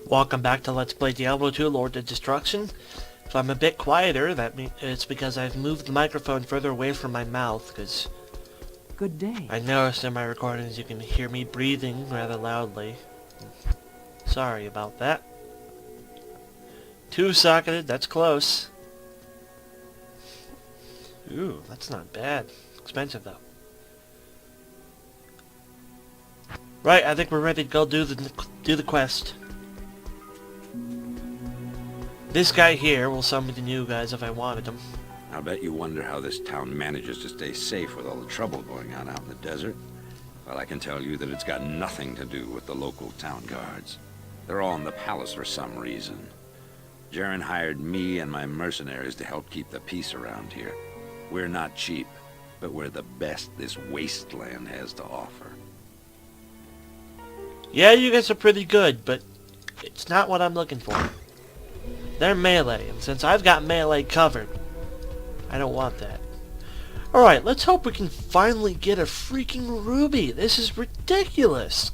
Welcome back to Let's Play Diablo 2 Lord of Destruction. If I'm a bit quieter, it's because I've moved the microphone further away from my mouth, because Good day. I noticed in my recordings you can hear me breathing rather loudly. Sorry about that. Two-socketed, that's close. Ooh, that's not bad. Expensive, though. Right, I think we're ready to go do the quest. This guy here will summon the new guys if I wanted them. I bet you wonder how this town manages to stay safe with all the trouble going on out in the desert. Well, I can tell you that it's got nothing to do with the local town guards. They're all in the palace for some reason. Jaren hired me and my mercenaries to help keep the peace around here. We're not cheap, but we're the best this wasteland has to offer. Yeah, you guys are pretty good, but it's not what I'm looking for. They're melee, and since I've got melee covered, I don't want that. Alright, let's hope we can finally get a freaking ruby. This is ridiculous.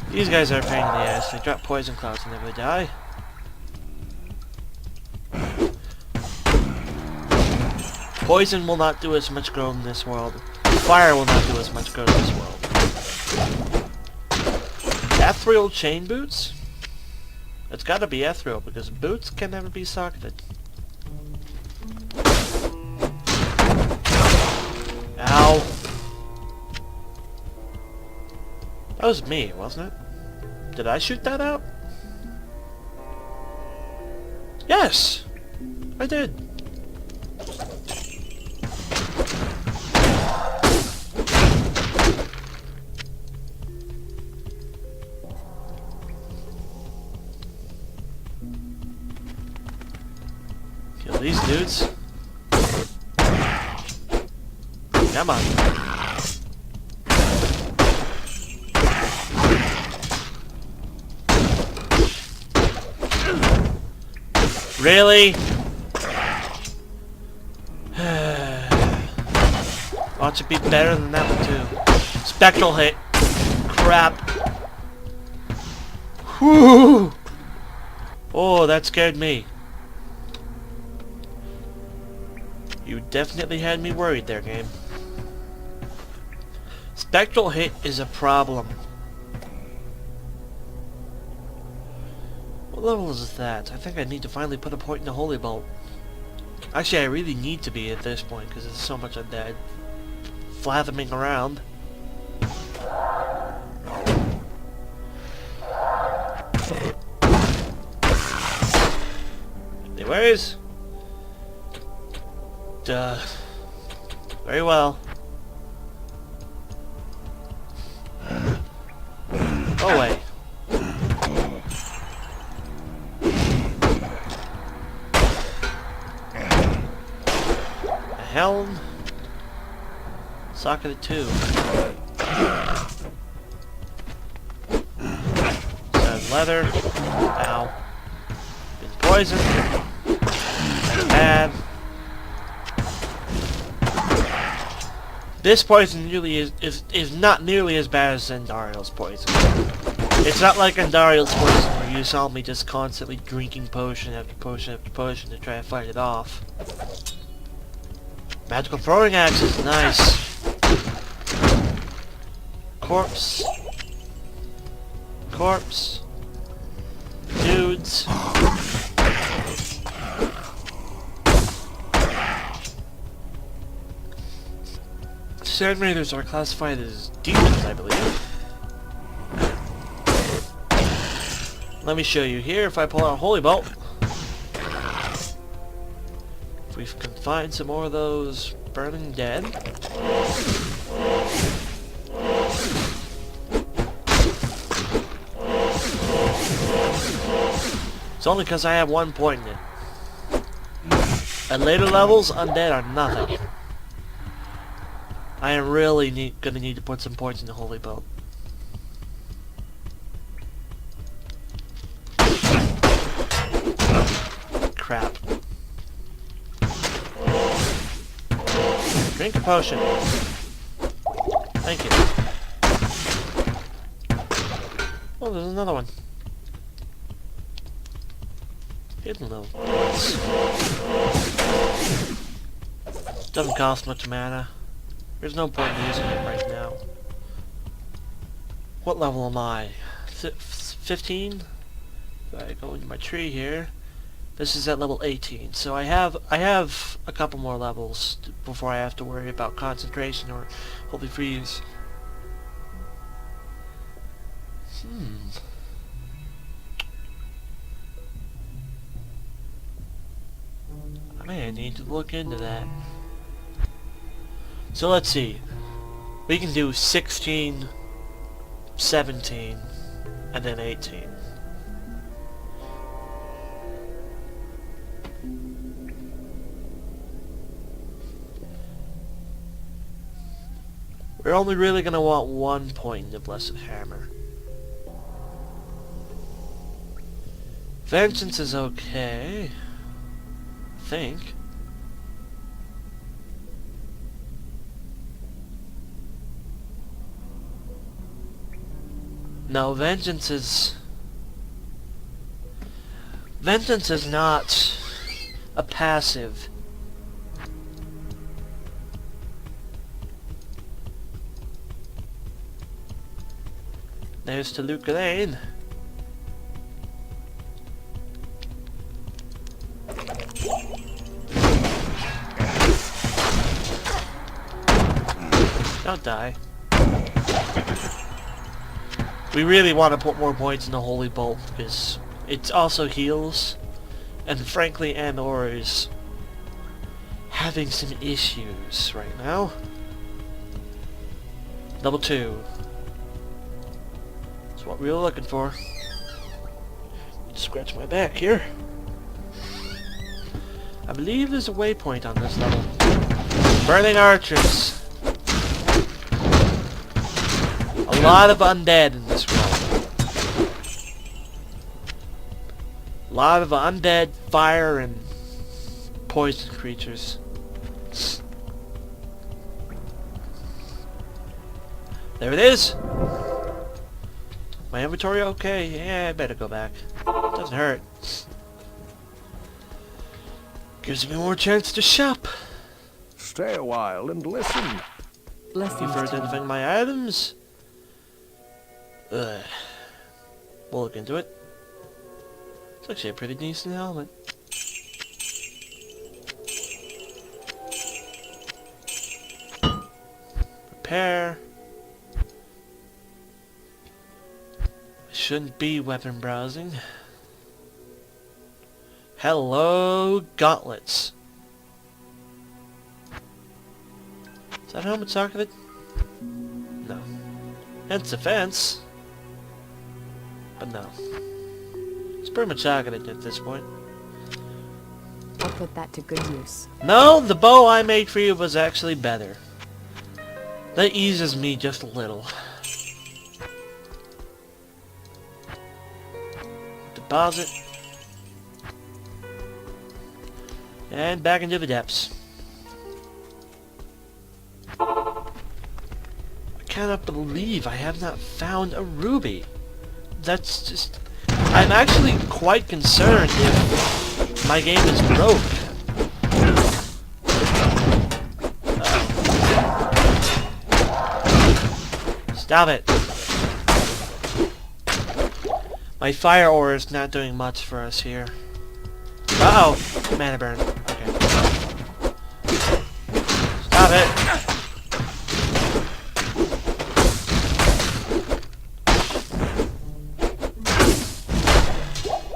These guys are a pain in the ass. They drop poison clouds and never die. Poison will not do as much good in this world. Fire will not do as much good in this world. Ethereal chain boots? It's gotta be ethereal, because boots can never be socketed. Ow! That was me, wasn't it? Did I shoot that out? Yes! I did. Kill these dudes. Come on. Really? Ought to be better than that one too. Spectral hit. Crap. Whew. Oh, that scared me. You definitely had me worried there, game. Spectral hit is a problem. What level is that? I think I need to finally put a point in the Holy Bolt. Actually, I really need to be at this point, because there's so much undead flathering around. Anyways. Duh. Very well. Go away. A helm. Socketed too. Said leather. Ow. It's poison. That's bad. This poison really is not nearly as bad as Zendario's poison. It's not like Zendario's poison where you saw me just constantly drinking potion after potion after potion to try to fight it off. Magical throwing axe is nice. Corpse. Corpse. Dudes. Sand Raiders are classified as demons, I believe. Let me show you here if I pull out a Holy Bolt. If we can find some more of those burning dead. It's only because I have one point in it. At later levels, undead are nothing. I am really gonna need to put some points in the Holy Bolt. Crap. Drink a potion. Thank you. Oh, there's another one. Hidden level. Doesn't cost much mana. There's no point in using it right now. What level am I? 15? I go into my tree here. This is at level 18, so I have a couple more levels before I have to worry about concentration or holy freeze. I may need to look into that. So let's see. We can do 16, 17, and then 18. We're only really going to want 1 point in the Blessed Hammer. Vengeance is okay. I think. No, Vengeance is not a passive. There's Toluca Lane. Don't die. We really want to put more points in the Holy Bolt because it also heals, and frankly Anor is having some issues right now. Level 2. That's what we were looking for. Scratch my back here. I believe there's a waypoint on this level. Burning archers. A lot of undead in this world. A lot of undead, fire, and poison creatures. There it is! My inventory okay? Yeah, I better go back. Doesn't hurt. Gives me more chance to shop. Stay a while and listen. Thank you for identifying my items. Ugh. We'll look into it. It's actually a pretty decent helmet. Prepare. I shouldn't be weapon browsing. Hello, gauntlets. Is that helmet socket? No. It's defense. But no. It's pretty much targeted at this point. I'll put that to good use. No, the bow I made for you was actually better. That eases me just a little. Deposit. And back into the depths. I cannot believe I have not found a ruby. That's just... I'm actually quite concerned if my game is broke. Stop it. My fire ore is not doing much for us here. Uh-oh! Mana burn. Okay. Stop it!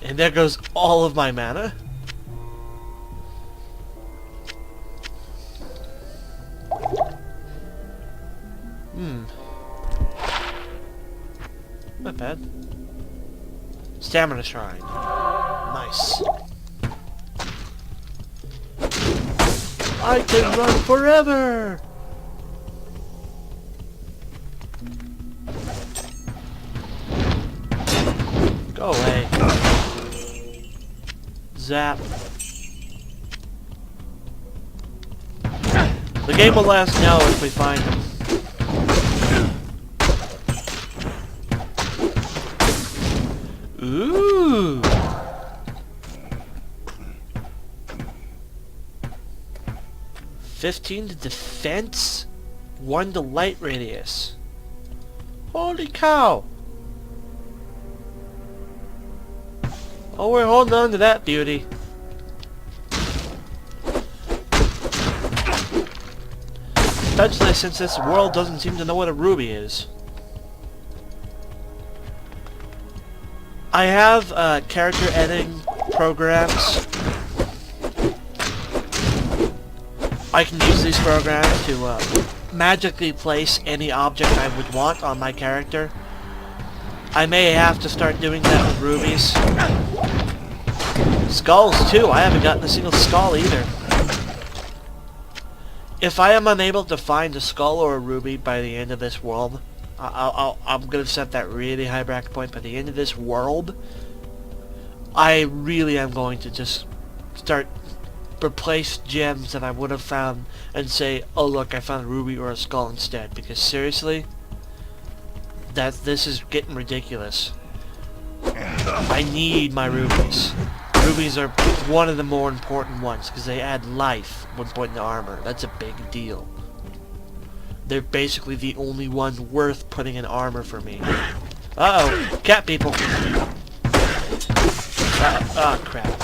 And there goes all of my mana. Not bad. Stamina shrine. Nice. I can run forever! Go away. Zap. The game will last now if we find him. Ooh. $15 to defense, 1 to light radius. Holy cow! Oh, we're holding on to that beauty. Especially since this world doesn't seem to know what a ruby is. I have character editing programs. I can use these programs to magically place any object I would want on my character. I may have to start doing that with rubies. Skulls too. I haven't gotten a single skull either. If I am unable to find a skull or a ruby by the end of this world, I'm going to set that really high bracket point. By the end of this world, I really am going to just start replace gems that I would have found and say, oh look, I found a ruby or a skull instead. Because seriously, this is getting ridiculous. I need my rubies. Rubies are one of the more important ones because they add life when put into armor. That's a big deal. They're basically the only ones worth putting in armor for me. Uh-oh, cat people. Oh crap.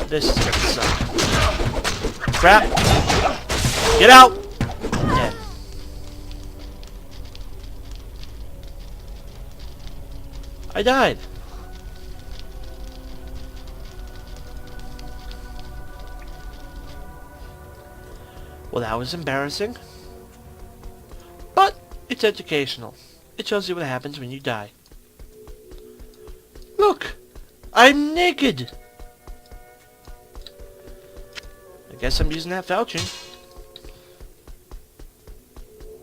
This is gonna suck. Crap! Get out! Dead. I died. Well, that was embarrassing. But it's educational. It shows you what happens when you die. Look! I'm naked! I guess I'm using that falchion.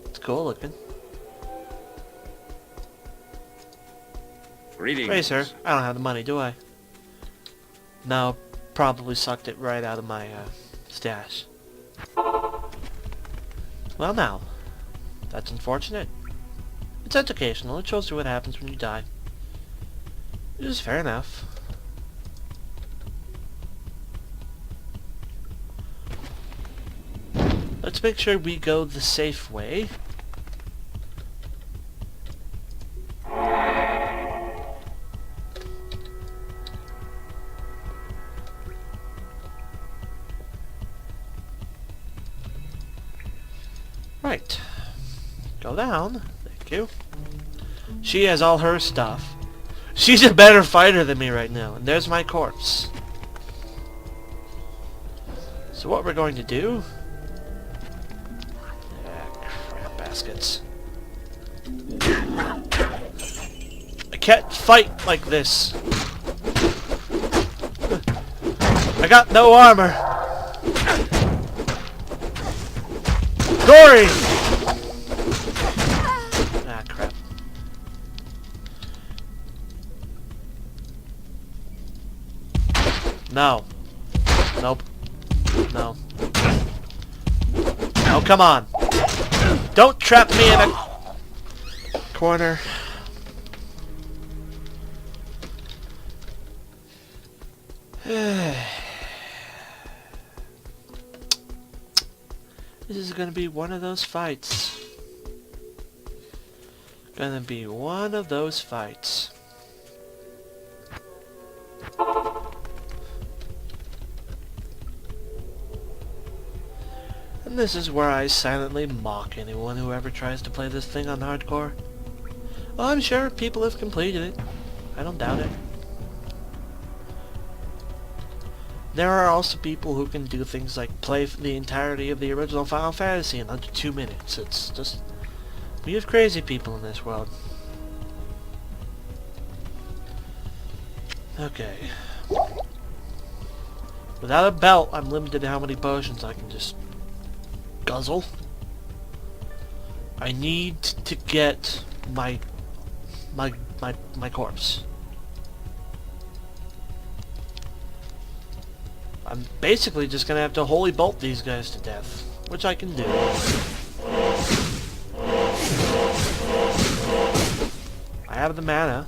It's cool looking. Greetings. Hey, sir. I don't have the money, do I? No, probably sucked it right out of my stash. Well, now. That's unfortunate. It's educational. It shows you what happens when you die. It is fair enough. Let's make sure we go the safe way. Right. Go down. Thank you. She has all her stuff. She's a better fighter than me right now. And there's my corpse. So what we're going to do... crap baskets. I can't fight like this. I got no armor. Gory! Ah, crap. No. Nope. No. Oh, come on. Don't trap me in a corner. This is gonna be one of those fights. Gonna be one of those fights. And this is where I silently mock anyone who ever tries to play this thing on hardcore. Oh, I'm sure people have completed it. I don't doubt it. There are also people who can do things like play the entirety of the original Final Fantasy in under 2 minutes. It's just... we have crazy people in this world. Okay. Without a belt, I'm limited to how many potions I can just guzzle. I need to get my corpse. I'm basically just gonna have to holy bolt these guys to death, which I can do. have the mana.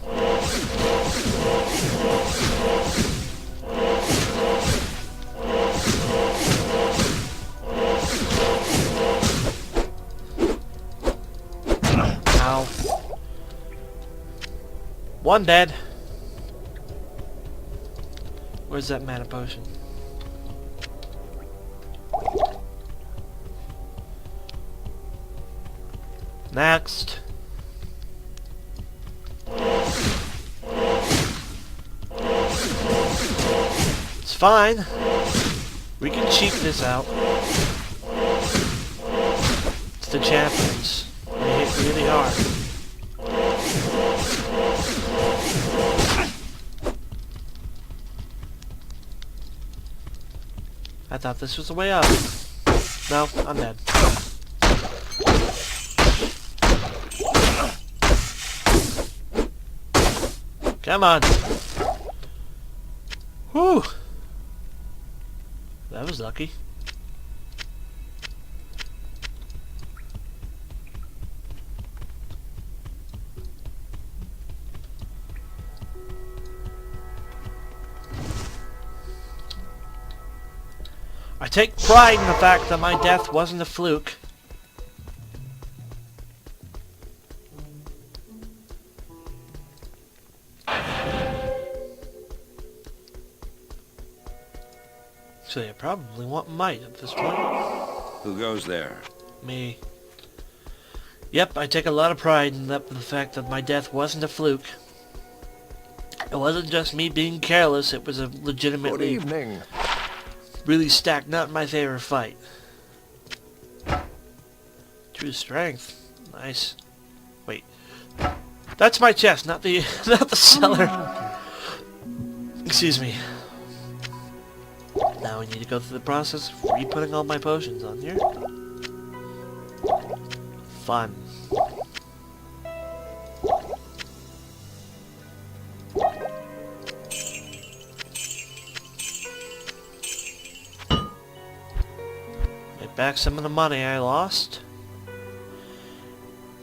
Ow. One dead. Where's that mana potion? Next. It's fine. We can cheat this out. It's the champions. They hit really hard. I thought this was the way up. No, I'm dead. Come on. Whew. That was lucky. I take pride in the fact that my death wasn't a fluke. Actually, I probably want might at this point. Who goes there? Me. Yep, I take a lot of pride in the fact that my death wasn't a fluke. It wasn't just me being careless, it was a Good legitimately evening. really stacked, not my favorite fight. True strength. Nice. Wait. That's my chest, not the not the cellar. Excuse me. Now we need to go through the process of re-putting all my potions on here. Fun. Get back some of the money I lost.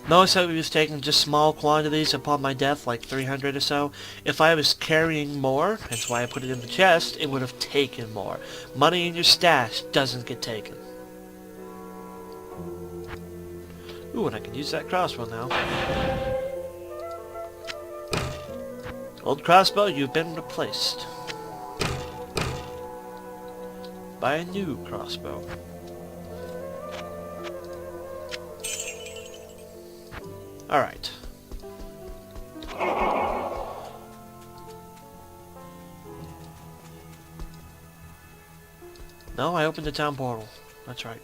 Notice how he was taking just small quantities upon my death, like 300 or so. If I was carrying more, that's why I put it in the chest, it would have taken more. Money in your stash doesn't get taken. Ooh, and I can use that crossbow now. Old crossbow, you've been replaced by a new crossbow. Alright. No, I opened the town portal. That's right.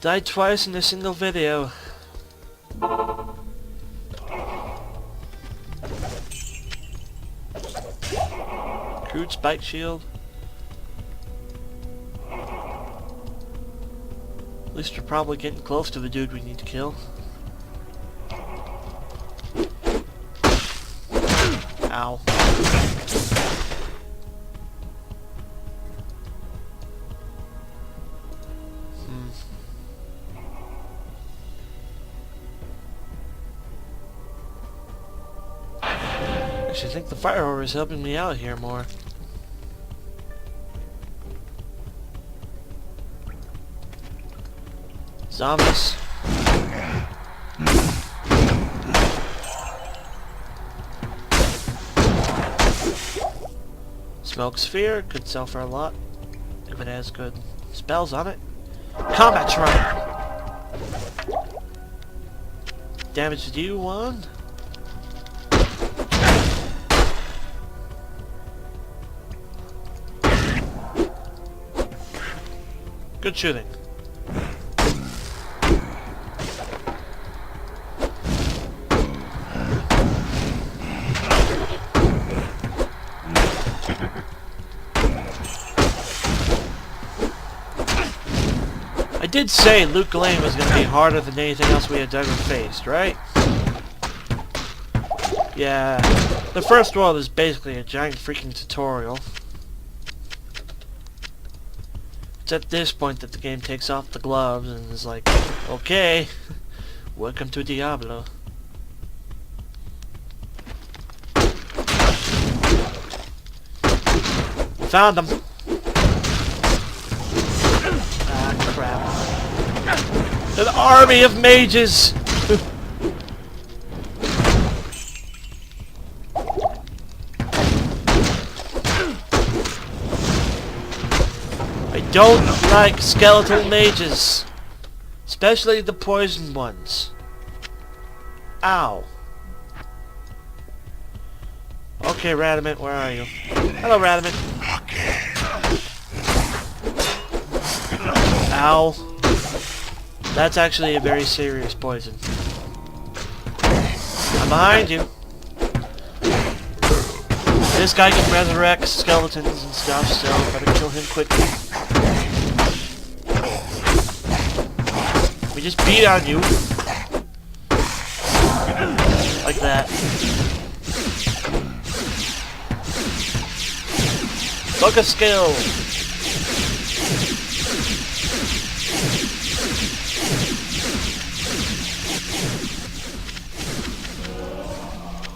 Died twice in a single video. Crude spike shield. At least we're probably getting close to the dude we need to kill. Ow. Actually, I think the fire orb is helping me out here more. Zombies. Smoke sphere could sell for a lot if it has good spells on it. Combat shrine. Damage to you 1. Good shooting. I did say Luke Lane was going to be harder than anything else we had ever faced, right? Yeah, the first world is basically a giant freaking tutorial. It's at this point that the game takes off the gloves and is like, okay, Welcome to Diablo. Found them. Ah, crap. An army of mages! I don't like skeletal mages. Especially the poisoned ones. Ow. Okay, Radamant, where are you? Hello, Radamant. Ow. That's actually a very serious poison. I'm behind you. This guy can resurrect skeletons and stuff, so better kill him quickly. We just beat on you. Like that. Book of skill.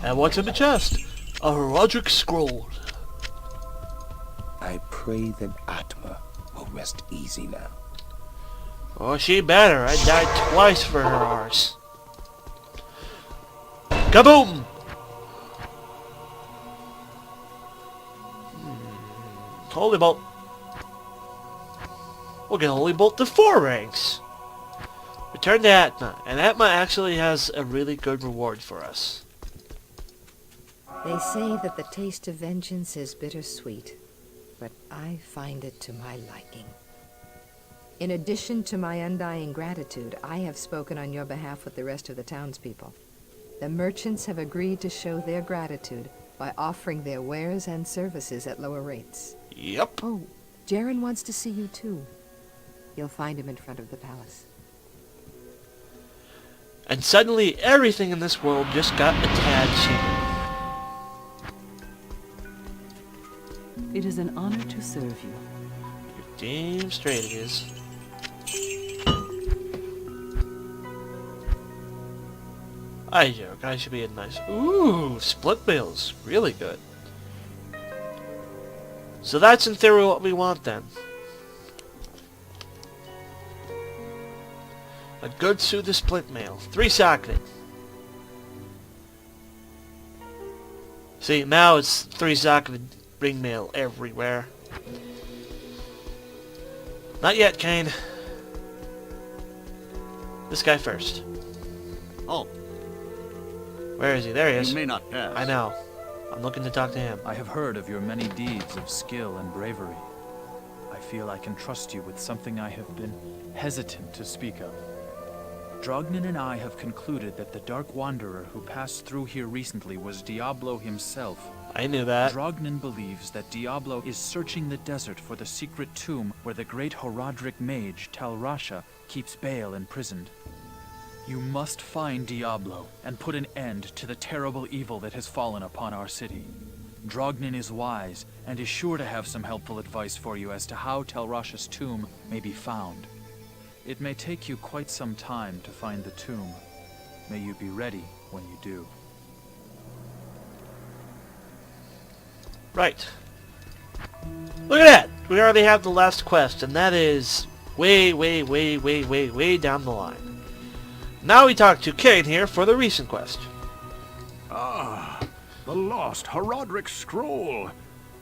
And what's in the chest? A Heraldric scroll. I pray that Atma will rest easy now. Oh, she better. I died twice for her arse. Kaboom! Holy bolt. We'll get Holy Bolt to 4 ranks. Return to Atma. And Atma actually has a really good reward for us. They say that the taste of vengeance is bittersweet, but I find it to my liking. In addition to my undying gratitude, I have spoken on your behalf with the rest of the townspeople. The merchants have agreed to show their gratitude by offering their wares and services at lower rates. Yep. Oh, Jaren wants to see you too. You'll find him in front of the palace. And suddenly everything in this world just got a tad cheaper. It is an honor to serve you. You're damn straight it is. I joke, I should be a nice... Ooh, split bills. Really good. So that's in theory what we want then. A good suit of split mail. 3 socketed. See, now it's 3 socketed ring mail everywhere. Not yet, Kane. This guy first. Oh, Where is he? There he is. you may not pass. I know. I'm looking to talk to him. I have heard of your many deeds of skill and bravery. I feel I can trust you with something I have been hesitant to speak of. Drognin and I have concluded that the Dark Wanderer who passed through here recently was Diablo himself. I knew that. Drognin believes that Diablo is searching the desert for the secret tomb where the great Horadric mage, Tal Rasha, keeps Baal imprisoned. You must find Diablo and put an end to the terrible evil that has fallen upon our city. Drognin is wise and is sure to have some helpful advice for you as to how Tal Rasha's tomb may be found. It may take you quite some time to find the tomb. May you be ready when you do. Right. Look at that! We already have the last quest, and that is way down the line. Now we talk to Kane here for the recent quest. Ah, the lost Horadric scroll.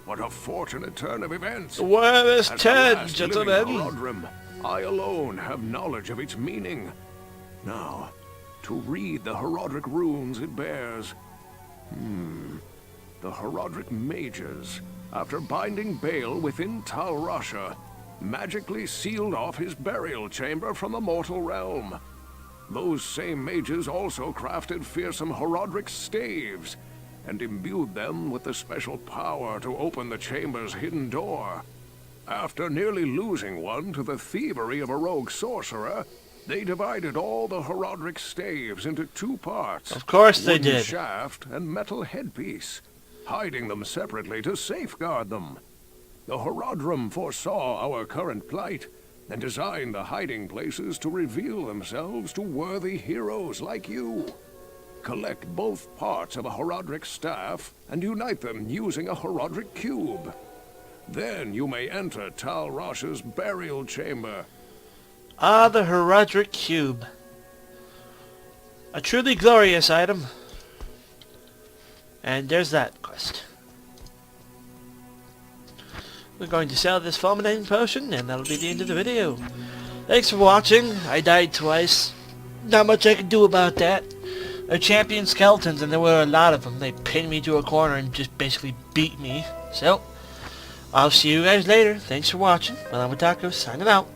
What a fortunate turn of events. Where is As the 10, last living gentlemen? Horadrim, I alone have knowledge of its meaning. Now, to read the Horadric runes it bears. The Horadric mages, after binding Baal within Tal Rasha, magically sealed off his burial chamber from the mortal realm. Those same mages also crafted fearsome Horadric staves, and imbued them with the special power to open the chamber's hidden door. After nearly losing one to the thievery of a rogue sorcerer, they divided all the Horadric staves into 2 parts. Of course they wooden did. shaft and metal headpiece, hiding them separately to safeguard them. The Horadrim foresaw our current plight, and design the hiding places to reveal themselves to worthy heroes like you. Collect both parts of a Horadric staff and unite them using a Horadric cube. Then you may enter Tal Rasha's burial chamber. Ah, the Horadric cube. A truly glorious item. And there's that quest. We're going to sell this fulminating potion, and that'll be the end of the video. Thanks for watching. I died twice. Not much I can do about that. They're champion skeletons, and there were a lot of them. They pinned me to a corner and just basically beat me. So, I'll see you guys later. Thanks for watching. Well, I'm Taco, signing out.